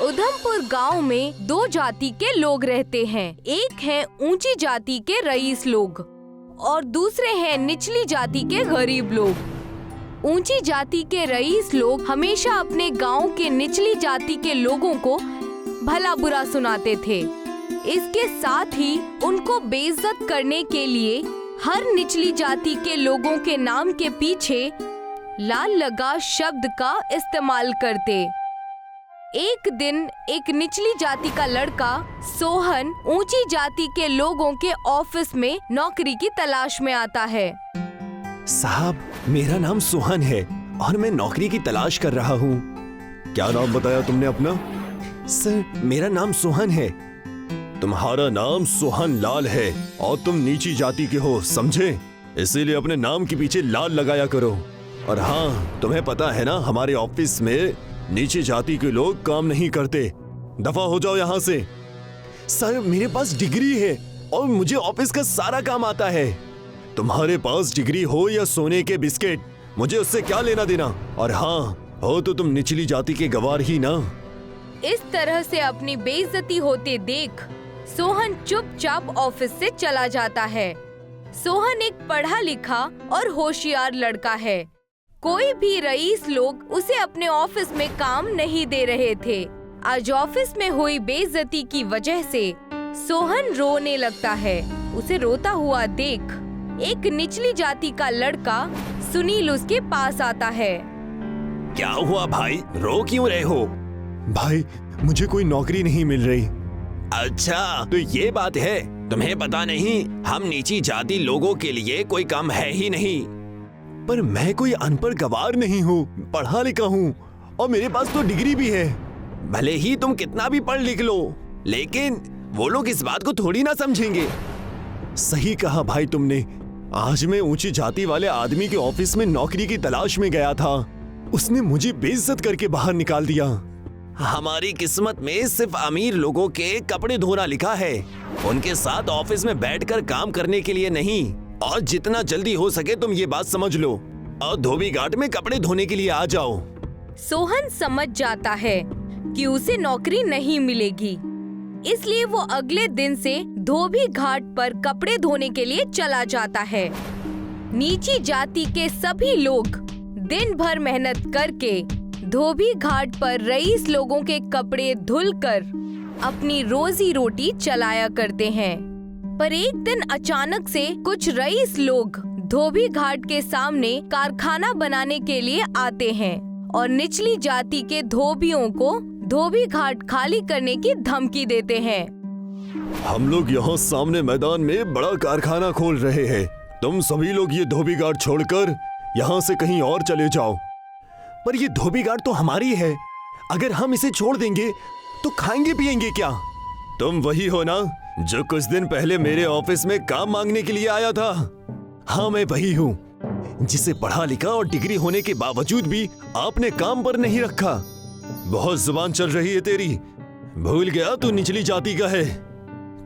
उधमपुर गांव में दो जाति के लोग रहते हैं। एक है ऊंची जाति के रईस लोग और दूसरे हैं निचली जाति के गरीब लोग। ऊंची जाति के रईस लोग हमेशा अपने गांव के निचली जाति के लोगों को भला बुरा सुनाते थे। इसके साथ ही उनको बेइज्जत करने के लिए हर निचली जाति के लोगों के नाम के पीछे लाल लगा शब्द का इस्तेमाल करते। एक दिन एक निचली जाति का लड़का सोहन ऊंची जाति के लोगों के ऑफिस में नौकरी की तलाश में आता है। साहब, मेरा नाम सोहन है और मैं नौकरी की तलाश कर रहा हूँ। क्या नाम बताया तुमने अपना? सर, मेरा नाम सोहन है। तुम्हारा नाम सोहन लाल है और तुम नीची जाति के हो, समझे? इसीलिए अपने नाम के पीछे लाल लगाया करो। और हाँ, तुम्हें पता है ना, हमारे ऑफिस में नीची जाति के लोग काम नहीं करते। दफा हो जाओ यहाँ से। सर, मेरे पास डिग्री है और मुझे ऑफिस का सारा काम आता है। तुम्हारे पास डिग्री हो या सोने के बिस्किट, मुझे उससे क्या लेना देना। और हाँ, हो तो तुम निचली जाति के गवार ही ना। इस तरह से अपनी बेइज्जती होते देख सोहन चुपचाप ऑफिस से चला जाता है। सोहन एक पढ़ा लिखा और होशियार लड़का है। कोई भी रईस लोग उसे अपने ऑफिस में काम नहीं दे रहे थे। आज ऑफिस में हुई बेइज्जती की वजह से सोहन रोने लगता है। उसे रोता हुआ देख एक निचली जाति का लड़का सुनील उसके पास आता है। क्या हुआ भाई, रो क्यों रहे हो? भाई, मुझे कोई नौकरी नहीं मिल रही। अच्छा, तो ये बात है। तुम्हें पता नहीं, हम नीची जाति लोगों के लिए कोई काम है ही नहीं। पर मैं कोई अनपढ़ गवार नहीं हूँ, पढ़ा लिखा हूँ और मेरे पास तो डिग्री भी है। भले ही तुम कितना भी पढ़ लिख लो, लेकिन वो लोग इस बात को थोड़ी ना समझेंगे। सही कहा भाई तुमने। आज मैं ऊंची जाति वाले आदमी के ऑफिस में नौकरी की तलाश में गया था। उसने मुझे बेइज्जत करके बाहर निकाल दिया। हमारी किस्मत में सिर्फ अमीर लोगों के कपड़े धोना लिखा है, उनके साथ ऑफिस में बैठकर काम करने के लिए नहीं। और जितना जल्दी हो सके तुम ये बात समझ लो और धोबी घाट में कपड़े धोने के लिए आ जाओ। सोहन समझ जाता है कि उसे नौकरी नहीं मिलेगी, इसलिए वो अगले दिन से धोबी घाट पर कपड़े धोने के लिए चला जाता है। नीची जाति के सभी लोग दिन भर मेहनत करके धोबी घाट पर रईस लोगों के कपड़े धुलकर अपनी रोजी रोटी चलाया करते हैं। पर एक दिन अचानक से कुछ रईस लोग धोबी घाट के सामने कारखाना बनाने के लिए आते हैं और निचली जाति के धोबियों को धोबी घाट खाली करने की धमकी देते हैं। हम लोग यहाँ सामने मैदान में बड़ा कारखाना खोल रहे हैं। तुम सभी लोग ये धोबी घाट छोड़कर यहाँ से कहीं और चले जाओ। पर ये धोबी घाट तो हमारी है, अगर हम इसे छोड़ देंगे तो खाएंगे पिएंगे क्या? तुम वही हो ना जो कुछ दिन पहले मेरे ऑफिस में काम मांगने के लिए आया था? हाँ, मैं वही हूँ जिसे पढ़ा लिखा और डिग्री होने के बावजूद भी आपने काम पर नहीं रखा। बहुत जुबान चल रही है तेरी। भूल गया तू निचली जाति का है।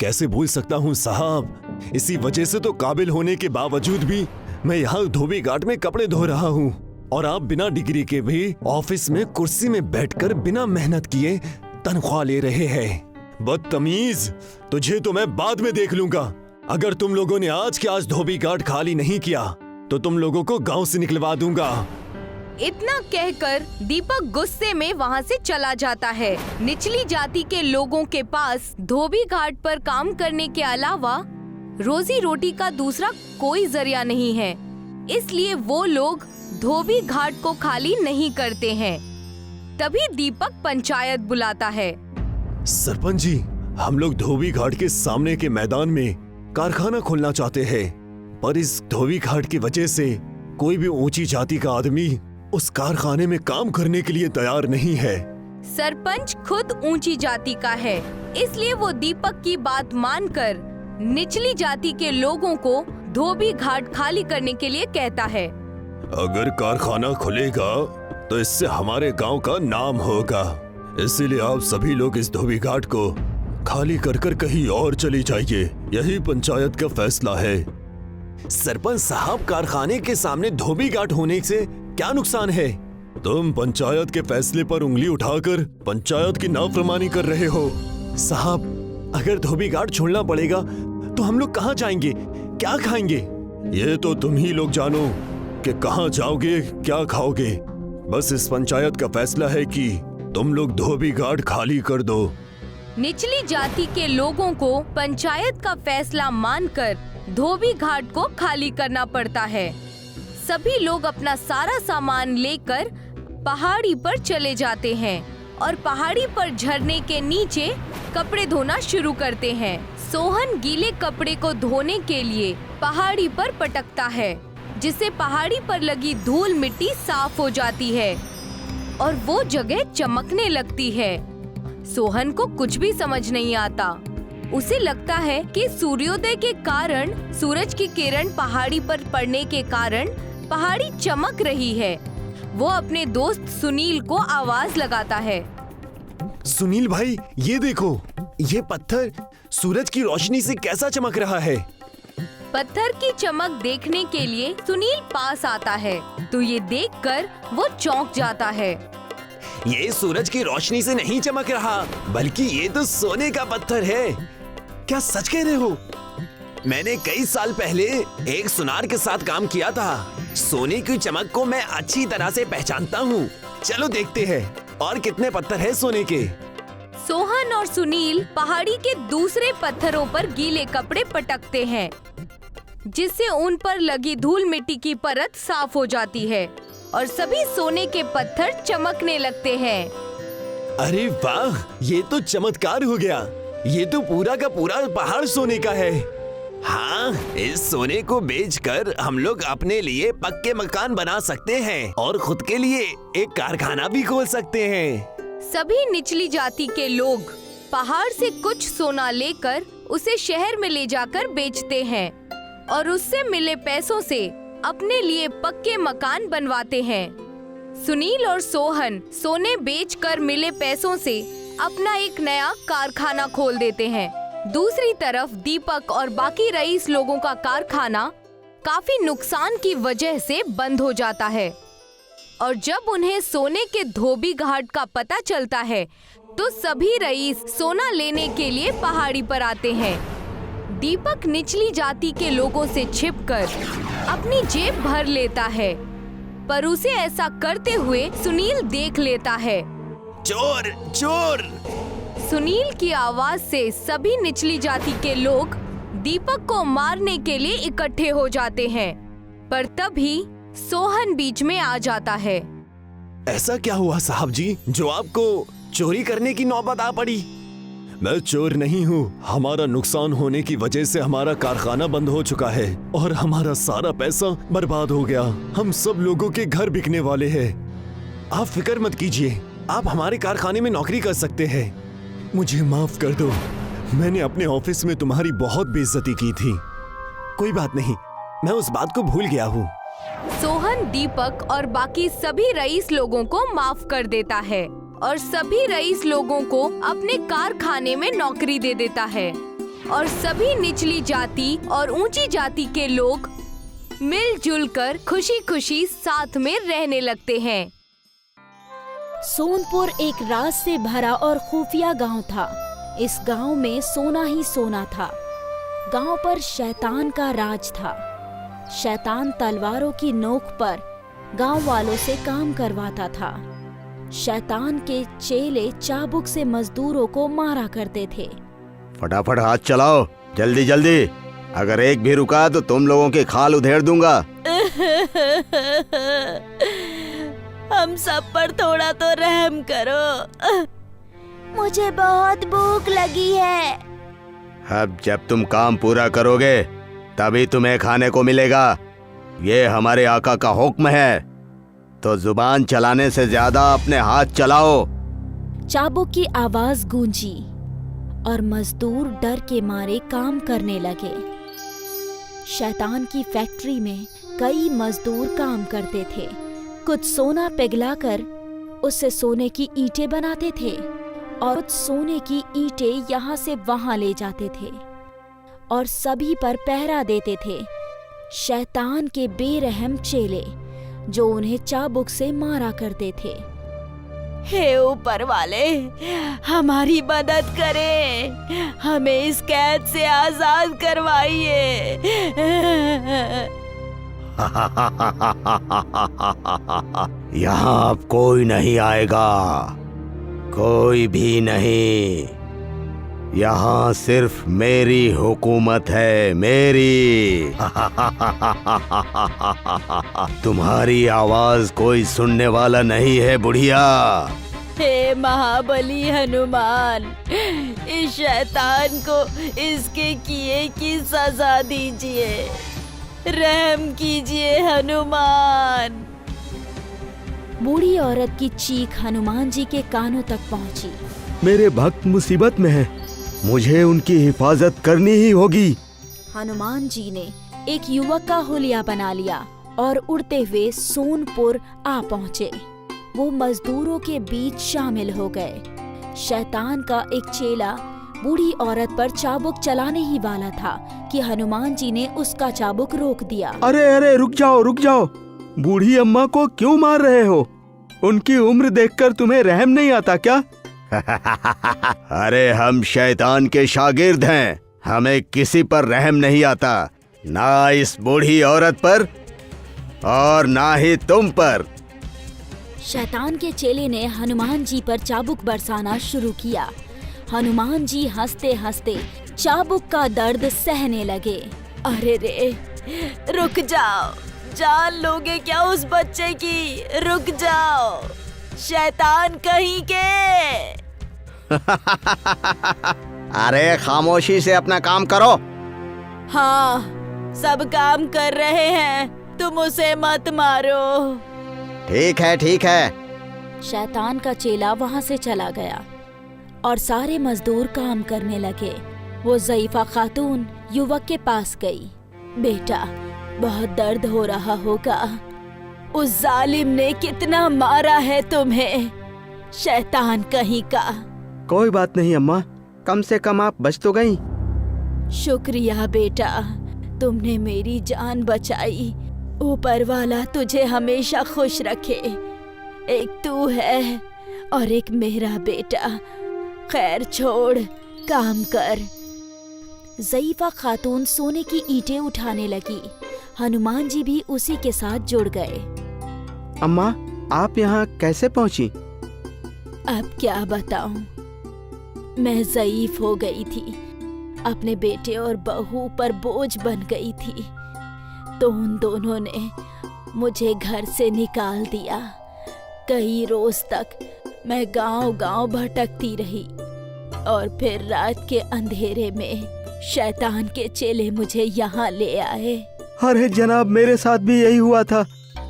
कैसे भूल सकता हूँ साहब, इसी वजह से तो काबिल होने के बावजूद भी मैं यहाँ धोबी घाट में कपड़े धो रहा हूँ और आप बिना डिग्री के भी ऑफिस में कुर्सी में बैठकर बिना मेहनत किए तनख्वाह ले रहे हैं। बदतमीज, तुझे तो मैं बाद में देख लूंगा। अगर तुम लोगों ने आज के आज धोबी घाट खाली नहीं किया तो तुम लोगों को गांव से निकलवा दूंगा। इतना कहकर दीपक गुस्से में वहाँ से चला जाता है। निचली जाति के लोगों के पास धोबी घाट पर काम करने के अलावा रोजी रोटी का दूसरा कोई जरिया नहीं है, इसलिए वो लोग धोबी घाट को खाली नहीं करते हैं। तभी दीपक पंचायत बुलाता है। सरपंच जी, हम लोग धोबी घाट के सामने के मैदान में कारखाना खोलना चाहते हैं, पर इस धोबी घाट की वजह से कोई भी ऊंची जाति का आदमी उस कारखाने में काम करने के लिए तैयार नहीं है। सरपंच खुद ऊंची जाति का है, इसलिए वो दीपक की बात मानकर निचली जाति के लोगों को धोबी घाट खाली करने के लिए कहता है। अगर कारखाना खुलेगा तो इससे हमारे गांव का नाम होगा, इसीलिए आप सभी लोग इस धोबी घाट को खाली कर कहीं और चली जाइए। यही पंचायत का फैसला है। सरपंच साहब, कारखाने के सामने धोबी घाट होने से क्या नुकसान है? तुम पंचायत के फैसले पर उंगली उठाकर पंचायत की नाफरमानी कर रहे हो। साहब, अगर धोबी घाट छोड़ना पड़ेगा तो हम लोग कहाँ जाएंगे, क्या खाएंगे? ये तो तुम ही लोग जानो कि कहाँ जाओगे, क्या खाओगे। बस इस पंचायत का फैसला है कि तुम लोग धोबी घाट खाली कर दो। निचली जाति के लोगों को पंचायत का फैसला मानकर धोबी घाट को खाली करना पड़ता है। सभी लोग अपना सारा सामान लेकर पहाड़ी पर चले जाते हैं और पहाड़ी पर झरने के नीचे कपड़े धोना शुरू करते हैं। सोहन गीले कपड़े को धोने के लिए पहाड़ी पर पटकता है, जिससे पहाड़ी पर लगी धूल मिट्टी साफ हो जाती है और वो जगह चमकने लगती है। सोहन को कुछ भी समझ नहीं आता। उसे लगता है कि सूर्योदय के कारण सूरज की किरण पहाड़ी पर पड़ने के कारण पहाड़ी चमक रही है। वो अपने दोस्त सुनील को आवाज लगाता है। सुनील भाई, ये देखो, ये पत्थर सूरज की रोशनी से कैसा चमक रहा है। पत्थर की चमक देखने के लिए सुनील पास आता है तो ये देखकर वो चौंक जाता है। ये सूरज की रोशनी से नहीं चमक रहा, बल्कि ये तो सोने का पत्थर है। क्या सच कह रहे हो? मैंने कई साल पहले एक सुनार के साथ काम किया था। सोने की चमक को मैं अच्छी तरह से पहचानता हूँ। चलो देखते हैं और कितने पत्थर हैं सोने के। सोहन और सुनील पहाड़ी के दूसरे पत्थरों पर गीले कपड़े पटकते हैं, जिससे उन पर लगी धूल मिट्टी की परत साफ हो जाती है और सभी सोने के पत्थर चमकने लगते हैं। अरे वाह, ये तो चमत्कार हो गया। ये तो पूरा का पूरा पहाड़ सोने का है। हाँ, इस सोने को बेचकर हम लोग अपने लिए पक्के मकान बना सकते हैं और खुद के लिए एक कारखाना भी खोल सकते हैं। सभी निचली जाति के लोग पहाड़ से कुछ सोना लेकर उसे शहर में ले जाकर बेचते हैं और उससे मिले पैसों से अपने लिए पक्के मकान बनवाते हैं। सुनील और सोहन सोने बेचकर मिले पैसों से अपना एक नया कारखाना खोल देते हैं। दूसरी तरफ दीपक और बाकी रईस लोगों का कारखाना काफी नुकसान की वजह से बंद हो जाता है और जब उन्हें सोने के धोबी घाट का पता चलता है तो सभी रईस सोना लेने के लिए पहाड़ी पर आते हैं। दीपक निचली जाति के लोगों से छिपकर अपनी जेब भर लेता है, पर उसे ऐसा करते हुए सुनील देख लेता है। चोर, चोर! सुनील की आवाज से सभी निचली जाति के लोग दीपक को मारने के लिए इकट्ठे हो जाते हैं, पर तभी सोहन बीच में आ जाता है। ऐसा क्या हुआ साहब जी, जो आपको चोरी करने की नौबत आ पड़ी? मैं चोर नहीं हूँ। हमारा नुकसान होने की वजह से हमारा कारखाना बंद हो चुका है और हमारा सारा पैसा बर्बाद हो गया। हम सब लोगों के घर बिकने वाले हैं। आप फिक्र मत कीजिए, आप हमारे कारखाने में नौकरी कर सकते हैं। मुझे माफ कर दो, मैंने अपने ऑफिस में तुम्हारी बहुत बेइज्जती की थी। कोई बात नहीं, मैं उस बात को भूल गया हूँ। सोहन दीपक और बाकी सभी रईस लोगों को माफ कर देता है और सभी रईस लोगों को अपने कारखाने में नौकरी दे देता है और सभी निचली जाति और ऊंची जाति के लोग मिलजुल कर खुशी खुशी साथ में रहने लगते हैं। सोनपुर एक राज से भरा और खुफिया गांव था। इस गांव में सोना ही सोना था। गांव पर शैतान का राज था। शैतान तलवारों की नोक पर गांव वालों से काम करवाता था। शैतान के चेले चाबुक से मजदूरों को मारा करते थे। फटाफट हाथ चलाओ, जल्दी जल्दी। अगर एक भी रुका तो तुम लोगों के खाल उधेड़ दूंगा। हम सब पर थोड़ा तो रहम करो। मुझे बहुत भूख लगी है। अब जब तुम काम पूरा करोगे तभी तुम्हें खाने को मिलेगा। ये हमारे आका का हुक्म है, तो जुबान चलाने से ज्यादा अपने हाथ चलाओ। चाबुक की आवाज गूंजी और मजदूर डर के मारे काम करने लगे। शैतान की फैक्ट्री में कई मजदूर काम करते थे। कुछ सोना पिघलाकर उससे सोने की ईंटें बनाते थे और कुछ सोने की ईंटें यहाँ से वहां ले जाते थे और सभी पर पहरा देते थे। शैतान के बेरहम चेले जो उन्हें चाबुक से मारा करते थे। हे ऊपर वाले, हमारी मदद करें, हमें इस कैद से आजाद करवाइए। यहाँ अब कोई नहीं आएगा, कोई भी नहीं। यहाँ सिर्फ मेरी हुकूमत है, मेरी। तुम्हारी आवाज कोई सुनने वाला नहीं है बुढ़िया। हे महाबली हनुमान, इस शैतान को इसके किए की सजा दीजिए, रहम कीजिए हनुमान। बूढ़ी औरत की चीख हनुमान जी के कानों तक पहुंची। मेरे भक्त मुसीबत में हैं, मुझे उनकी हिफाजत करनी ही होगी। हनुमान जी ने एक युवक का हुलिया बना लिया और उड़ते हुए सोनपुर आ पहुँचे। वो मजदूरों के बीच शामिल हो गए। शैतान का एक चेला बूढ़ी औरत पर चाबुक चलाने ही वाला था कि हनुमान जी ने उसका चाबुक रोक दिया। अरे अरे, रुक जाओ। बूढ़ी अम्मा को क्यों मार रहे हो? उनकी उम्र देखकर तुम्हें रहम नहीं आता क्या? अरे हम शैतान के शागिर्द हैं, हमें किसी पर रहम नहीं आता, ना इस बूढ़ी औरत पर और ना ही तुम पर। शैतान के चेले ने हनुमान जी पर चाबुक बरसाना शुरू किया। हनुमान जी हंसते हंसते चाबुक का दर्द सहने लगे। अरे रे, रुक जाओ, जान लोगे क्या उस बच्चे की? रुक जाओ, शैतान कहीं के। अरे खामोशी से अपना काम करो। हाँ, सब काम कर रहे हैं, तुम उसे मत मारो। ठीक है। शैतान का चेला वहाँ से चला गया और सारे मजदूर काम करने लगे। वो ज़ईफा खातून युवक के पास गई। बेटा, बहुत दर्द हो रहा होगा। उस जालिम ने कितना मारा है तुम्हें, शैतान कहीं का। कोई बात नहीं अम्मा, कम से कम आप बच तो गई। शुक्रिया बेटा, तुमने मेरी जान बचाई। ऊपर वाला तुझे हमेशा खुश रखे। एक तू है और एक मेरा बेटा। खैर छोड़, काम कर। ज़ईफा खातून सोने की ईंटें उठाने लगी। हनुमान जी भी उसी के साथ जुड़ गए। अम्मा, आप यहाँ कैसे पहुँची? अब क्या बताऊं, मैं ज़ईफ हो गई थी, अपने बेटे और बहू पर बोझ बन गई थी, तो उन दोनों ने मुझे घर से निकाल दिया। कई रोज तक मैं गांव-गांव भटकती रही और फिर रात के अंधेरे में शैतान के चेले मुझे यहाँ ले आए। अरे जनाब, मेरे साथ भी यही हुआ था।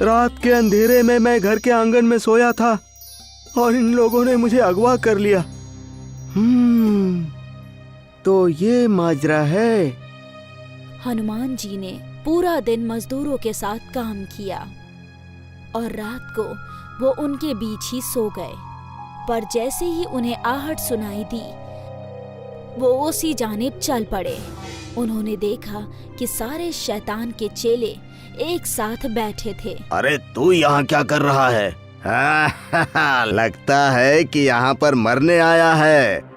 रात के अंधेरे में मैं घर के आंगन में सोया था और इन लोगों ने मुझे अगवा कर लिया। तो ये माजरा है। हनुमान जी ने पूरा दिन मजदूरों के साथ काम किया और रात को वो उनके बीच ही सो गए। पर जैसे ही उन्हें आहट सुनाई दी, वो उसी जानिब चल पड़े। उन्होंने देखा कि सारे शैतान के चेले एक साथ बैठे थे। अरे तू यहाँ क्या कर रहा है? लगता है कि यहाँ पर मरने आया है।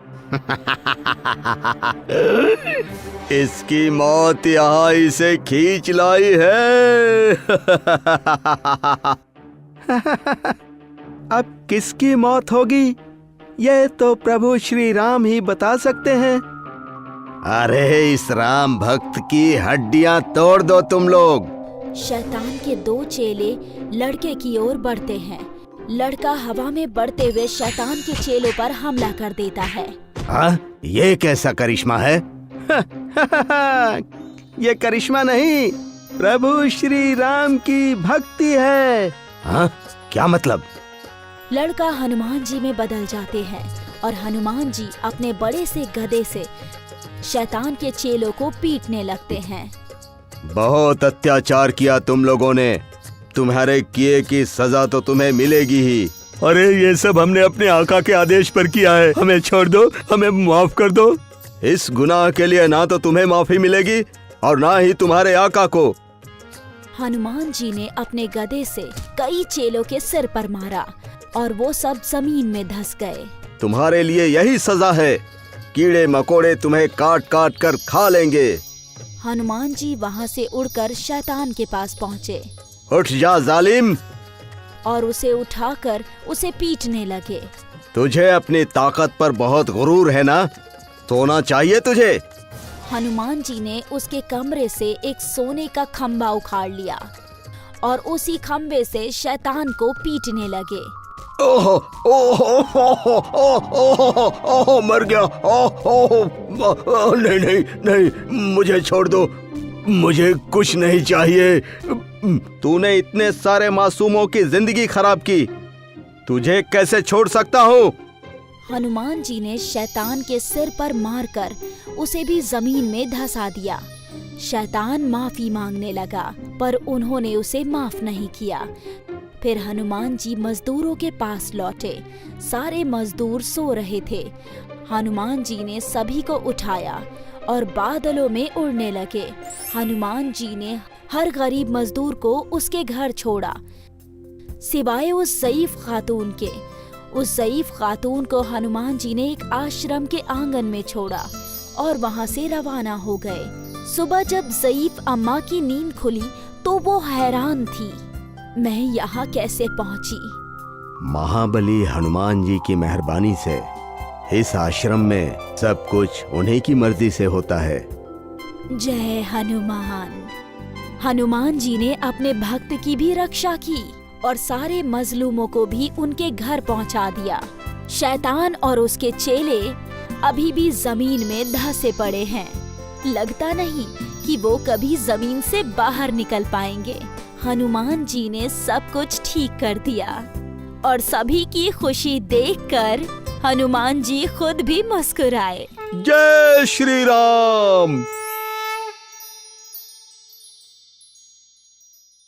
इसकी मौत यहाँ इसे खींच लाई है। अब किसकी मौत होगी, ये तो प्रभु श्री राम ही बता सकते हैं। अरे इस राम भक्त की हड्डियां तोड़ दो तुम लोग। शैतान के दो चेले लड़के की ओर बढ़ते हैं। लड़का हवा में बढ़ते हुए शैतान के चेलों पर हमला कर देता है। हाँ, ये कैसा करिश्मा है? ये करिश्मा नहीं, प्रभु श्री राम की भक्ति है। हाँ, क्या मतलब? लड़का हनुमान जी में बदल जाते हैं और हनुमान जी अपने बड़े से गदे से शैतान के चेलों को पीटने लगते हैं। बहुत अत्याचार किया तुम लोगों ने, तुम्हारे किए की सजा तो तुम्हें मिलेगी ही। अरे ये सब हमने अपने आका के आदेश पर किया है, हमें छोड़ दो, हमें माफ कर दो। इस गुनाह के लिए ना तो तुम्हें माफी मिलेगी और ना ही तुम्हारे आका को। हनुमान जी ने अपने गदे से कई चेलों के सिर पर मारा और वो सब जमीन में धंस गए। तुम्हारे लिए यही सजा है, कीड़े मकोड़े तुम्हें काट काट कर खा लेंगे। हनुमान जी वहाँ से उड़कर शैतान के पास पहुँचे उठ जा जालिम, और उसे उठाकर उसे पीटने लगे। तुझे अपनी ताकत पर बहुत गुरूर है ना, सोना चाहिए तुझे। हनुमान जी ने उसके कमरे से एक सोने का खंबा उखाड़ लिया और उसी खंबे से शैतान को पीटने लगे। ओहो ओहो ओहो ओहो ओहो मर गया। ओहो नहीं नहीं नहीं, मुझे छोड़ दो, मुझे कुछ नहीं चाहिए। तूने इतने सारे मासूमों की जिंदगी खराब की, तुझे कैसे छोड़ सकता हूँ। हनुमान जी ने शैतान के सिर पर मारकर उसे भी जमीन में धंसा दिया। शैतान माफी मांगने लगा, पर उन्होंने उसे माफ नहीं किया। फिर हनुमान जी मजदूरों के पास लौटे। सारे मजदूर सो रहे थे। हनुमान जी ने सभी को उठाया और बादलों में उड़ने लगे। हनुमान जी ने हर गरीब मजदूर को उसके घर छोड़ा, सिवाय उस ज़ईफ खातून के। उस ज़ईफ खातून को हनुमान जी ने एक आश्रम के आंगन में छोड़ा और वहाँ से रवाना हो गए। सुबह जब ज़ईफ अम्मा की नींद खुली तो वो हैरान थी, मैं यहाँ कैसे पहुँची। महाबली हनुमान जी की मेहरबानी से इस आश्रम में सब कुछ उन्हीं की मर्जी से होता है। जय हनुमान। हनुमान जी ने अपने भक्त की भी रक्षा की और सारे मजलूमों को भी उनके घर पहुंचा दिया। शैतान और उसके चेले अभी भी जमीन में धंसे पड़े हैं। लगता नहीं कि वो कभी जमीन से बाहर निकल पाएंगे। हनुमान जी ने सब कुछ ठीक कर दिया और सभी की खुशी देखकर हनुमान जी खुद भी मुस्कुराए। जय श्री राम।